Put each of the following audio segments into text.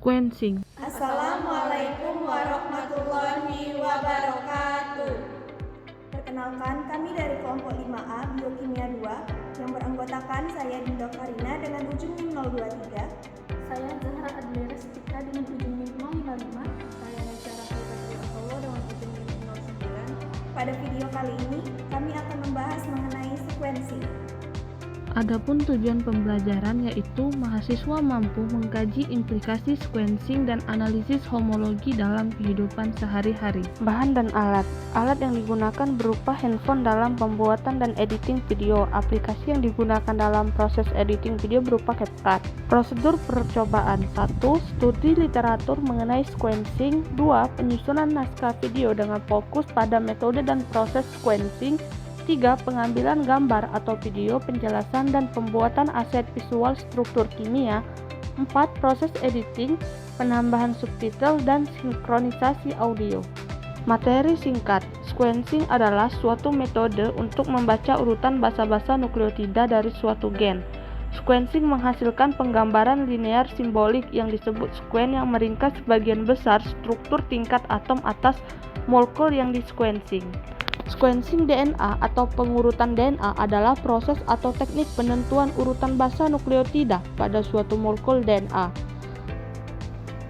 Sequencing. Assalamualaikum warahmatullahi wabarakatuh. Perkenalkan, kami dari kelompok 5A Biokimia 2 yang beranggotakan saya Dinda Farina dengan ujung NIM 023. Saya Zahra Adlira Setika dengan ujung NIM 055. Saya Nasyara Faizul Apollo dengan ujung NIM 09. Pada video kali ini, kami akan membahas mengenai sequencing. Adapun tujuan pembelajaran yaitu mahasiswa mampu mengkaji implikasi sequencing dan analisis homologi dalam kehidupan sehari-hari. Bahan dan alat. Alat yang digunakan berupa handphone dalam pembuatan dan editing video. Aplikasi yang digunakan dalam proses editing video berupa CapCut. Prosedur percobaan. 1. Studi literatur mengenai sequencing. 2. Penyusunan naskah video dengan fokus pada metode dan proses sequencing. 3. Pengambilan gambar atau video, penjelasan dan pembuatan aset visual struktur kimia. 4. Proses editing, penambahan subtitle dan sinkronisasi audio. Materi singkat. Sequencing adalah suatu metode untuk membaca urutan basa-basa nukleotida dari suatu gen. Sequencing menghasilkan penggambaran linear simbolik yang disebut sequen yang meringkas sebagian besar struktur tingkat atom atas molekul yang di-sequencing. Sequencing DNA atau pengurutan DNA adalah proses atau teknik penentuan urutan basa nukleotida pada suatu molekul DNA.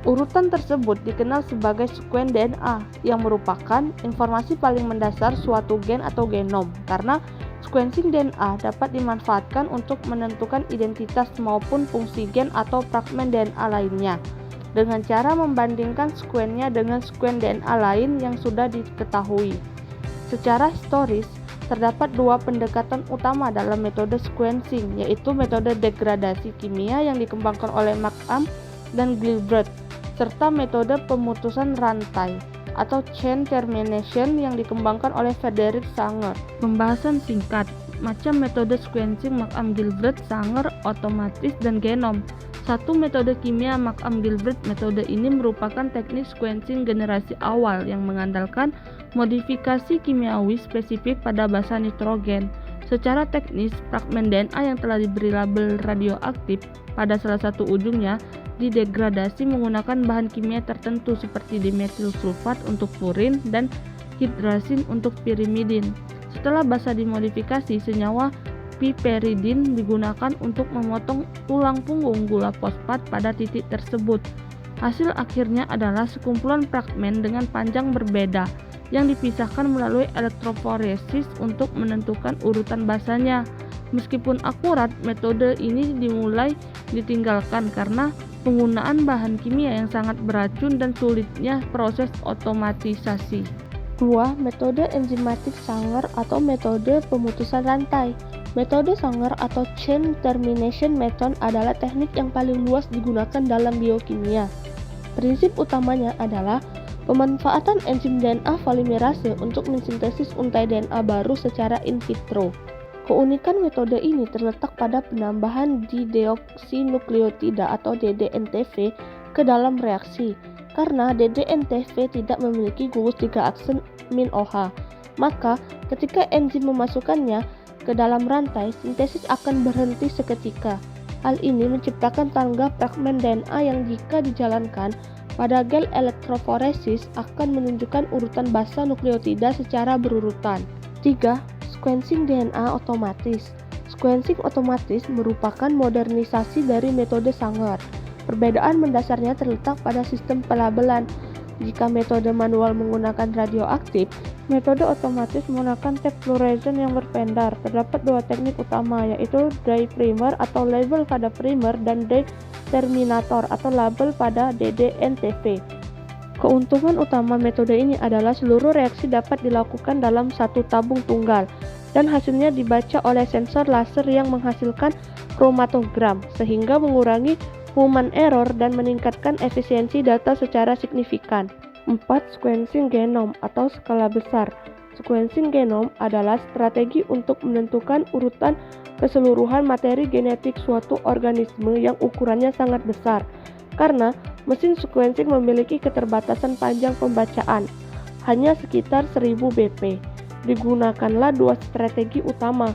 Urutan tersebut dikenal sebagai sekuen DNA yang merupakan informasi paling mendasar suatu gen atau genom, karena sequencing DNA dapat dimanfaatkan untuk menentukan identitas maupun fungsi gen atau fragmen DNA lainnya dengan cara membandingkan sekuennya dengan sekuen DNA lain yang sudah diketahui. Secara historis, terdapat dua pendekatan utama dalam metode sequencing, yaitu metode degradasi kimia yang dikembangkan oleh McCam dan Gilbert, serta metode pemutusan rantai atau chain termination yang dikembangkan oleh Frederick Sanger. Pembahasan singkat, macam metode sequencing McCam Gilbert, Sanger, otomatis dan genom. Satu metode kimia McCam Gilbert. Metode ini merupakan teknik sequencing generasi awal yang mengandalkan modifikasi kimiawi spesifik pada basa nitrogen. Secara teknis, fragmen DNA yang telah diberi label radioaktif pada salah satu ujungnya didegradasi menggunakan bahan kimia tertentu seperti dimetil sulfat untuk furin dan hidrasin untuk pirimidin. Setelah basa dimodifikasi, senyawa piperidin digunakan untuk memotong tulang punggung gula fosfat pada titik tersebut. Hasil akhirnya adalah sekumpulan fragmen dengan panjang berbeda yang dipisahkan melalui elektroforesis untuk menentukan urutan basanya. Meskipun akurat, metode ini dimulai ditinggalkan karena penggunaan bahan kimia yang sangat beracun dan sulitnya proses otomatisasi. 2. Metode enzimatik Sanger atau metode pemutusan rantai. Metode Sanger atau chain termination method adalah teknik yang paling luas digunakan dalam biokimia. Prinsip utamanya adalah pemanfaatan enzim DNA polimerase untuk mensintesis untai DNA baru secara in vitro. Keunikan metode ini terletak pada penambahan dideoksinukleotida atau DDNTV ke dalam reaksi. Karena DDNTV tidak memiliki gugus 3 aksen min OH, maka ketika enzim memasukkannya ke dalam rantai, sintesis akan berhenti seketika. Hal ini menciptakan tangga fragmen DNA yang jika dijalankan pada gel elektroforesis akan menunjukkan urutan basa nukleotida secara berurutan. 3. Sequencing DNA otomatis. Sequencing otomatis merupakan modernisasi dari metode Sanger. Perbedaan mendasarnya terletak pada sistem pelabelan. Jika metode manual menggunakan radioaktif, metode otomatis menggunakan tab fluorescent yang berpendar. Terdapat dua teknik utama, yaitu dye primer atau label pada primer dan dye terminator atau label pada DDNTV. Keuntungan utama metode ini adalah seluruh reaksi dapat dilakukan dalam satu tabung tunggal dan hasilnya dibaca oleh sensor laser yang menghasilkan kromatogram sehingga mengurangi human error dan meningkatkan efisiensi data secara signifikan. 4. Sequencing genom atau skala besar. Sequencing genom adalah strategi untuk menentukan urutan keseluruhan materi genetik suatu organisme yang ukurannya sangat besar. Karena mesin sequencing memiliki keterbatasan panjang pembacaan, hanya sekitar 1000 bp. Digunakanlah dua strategi utama,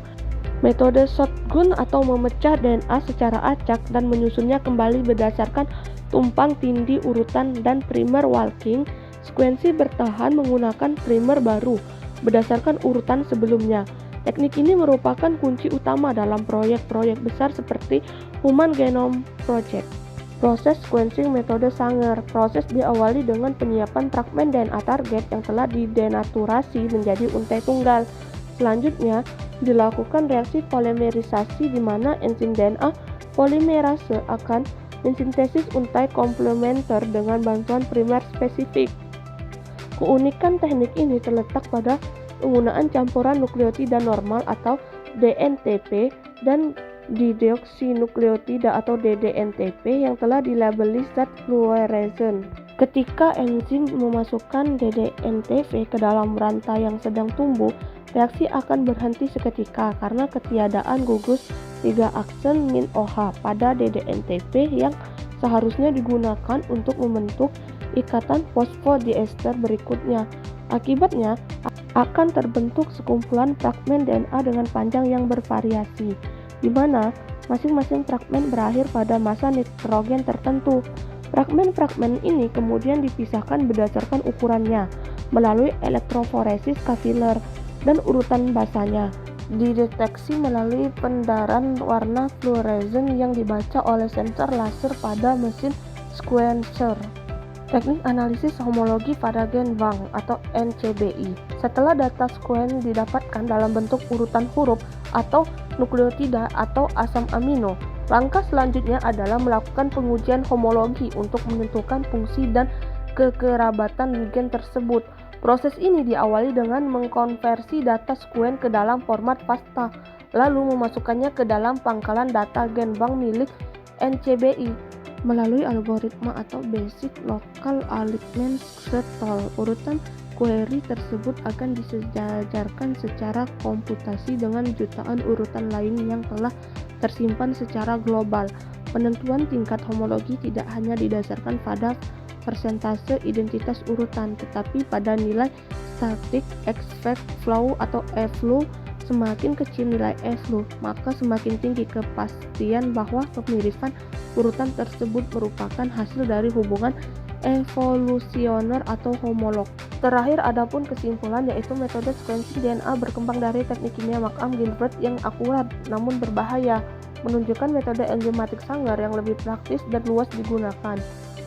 metode shotgun atau memecah DNA secara acak dan menyusunnya kembali berdasarkan tumpang tindih urutan dan primer walking, sekuensi bertahan menggunakan primer baru berdasarkan urutan sebelumnya. Teknik ini merupakan kunci utama dalam proyek-proyek besar seperti Human Genome Project. Proses sequencing metode Sanger. Proses diawali dengan penyiapan fragmen DNA target yang telah didenaturasi menjadi untai tunggal. Selanjutnya, dilakukan reaksi polimerisasi di mana enzim DNA polimerase akan mensintesis untai komplementer dengan bantuan primer spesifik. Keunikan teknik ini terletak pada penggunaan campuran nukleotida normal atau DNTP dan didioxinukleotida atau DDNTP yang telah dilabeli zat fluorescent. Ketika enzim memasukkan DDNTP ke dalam rantai yang sedang tumbuh, reaksi akan berhenti seketika karena ketiadaan gugus 3 aksen min OH pada DDNTP yang seharusnya digunakan untuk membentuk ikatan fosfodiester berikutnya. Akibatnya akan terbentuk sekumpulan fragmen DNA dengan panjang yang bervariasi, di mana masing-masing fragmen berakhir pada massa nitrogen tertentu. Fragmen-fragmen ini kemudian dipisahkan berdasarkan ukurannya melalui elektroforesis kapiler dan urutan basanya. Dideteksi melalui pendaran warna fluorescent yang dibaca oleh sensor laser pada mesin sequencer. Teknik analisis homologi pada gen bank atau NCBI. Setelah data sekuen didapatkan dalam bentuk urutan huruf atau nukleotida atau asam amino, langkah selanjutnya adalah melakukan pengujian homologi untuk menentukan fungsi dan kekerabatan gen tersebut. Proses ini diawali dengan mengkonversi data sekuen ke dalam format FASTA, lalu memasukkannya ke dalam pangkalan data gen bank milik NCBI. Melalui algoritma atau Basic Local Alignment Shuttle, urutan query tersebut akan disejajarkan secara komputasi dengan jutaan urutan lain yang telah tersimpan secara global. Penentuan tingkat homologi tidak hanya didasarkan pada persentase identitas urutan, tetapi pada nilai static expect flow atau E-flow. Semakin kecil nilai E-flow, maka semakin tinggi kepastian bahwa kemiripan urutan tersebut merupakan hasil dari hubungan evolusioner atau homolog. Terakhir, adapun kesimpulan yaitu metode sequencing DNA berkembang dari teknik kimia McCann-Gilbert yang akurat namun berbahaya, menunjukkan metode enzimatik Sanger yang lebih praktis dan luas digunakan.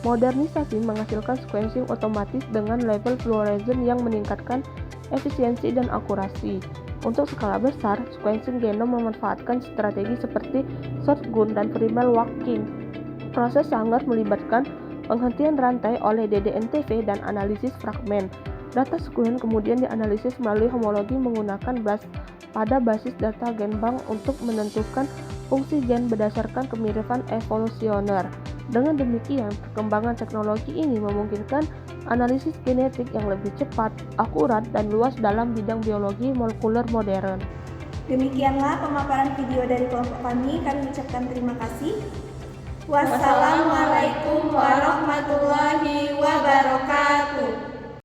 Modernisasi menghasilkan sequencing otomatis dengan level fluorescent yang meningkatkan efisiensi dan akurasi. Untuk skala besar, sequencing genom memanfaatkan strategi seperti shotgun dan primer walking. Proses Sanger melibatkan penghentian rantai oleh DDNTP dan analisis fragmen. Data sekuen kemudian dianalisis melalui homologi menggunakan BLAST pada basis data gen bank untuk menentukan fungsi gen berdasarkan kemiripan evolusioner. Dengan demikian, perkembangan teknologi ini memungkinkan analisis genetik yang lebih cepat, akurat, dan luas dalam bidang biologi molekuler modern. Demikianlah pemaparan video dari kelompok kami ucapkan terima kasih. Wassalamualaikum warahmatullahi wabarakatuh.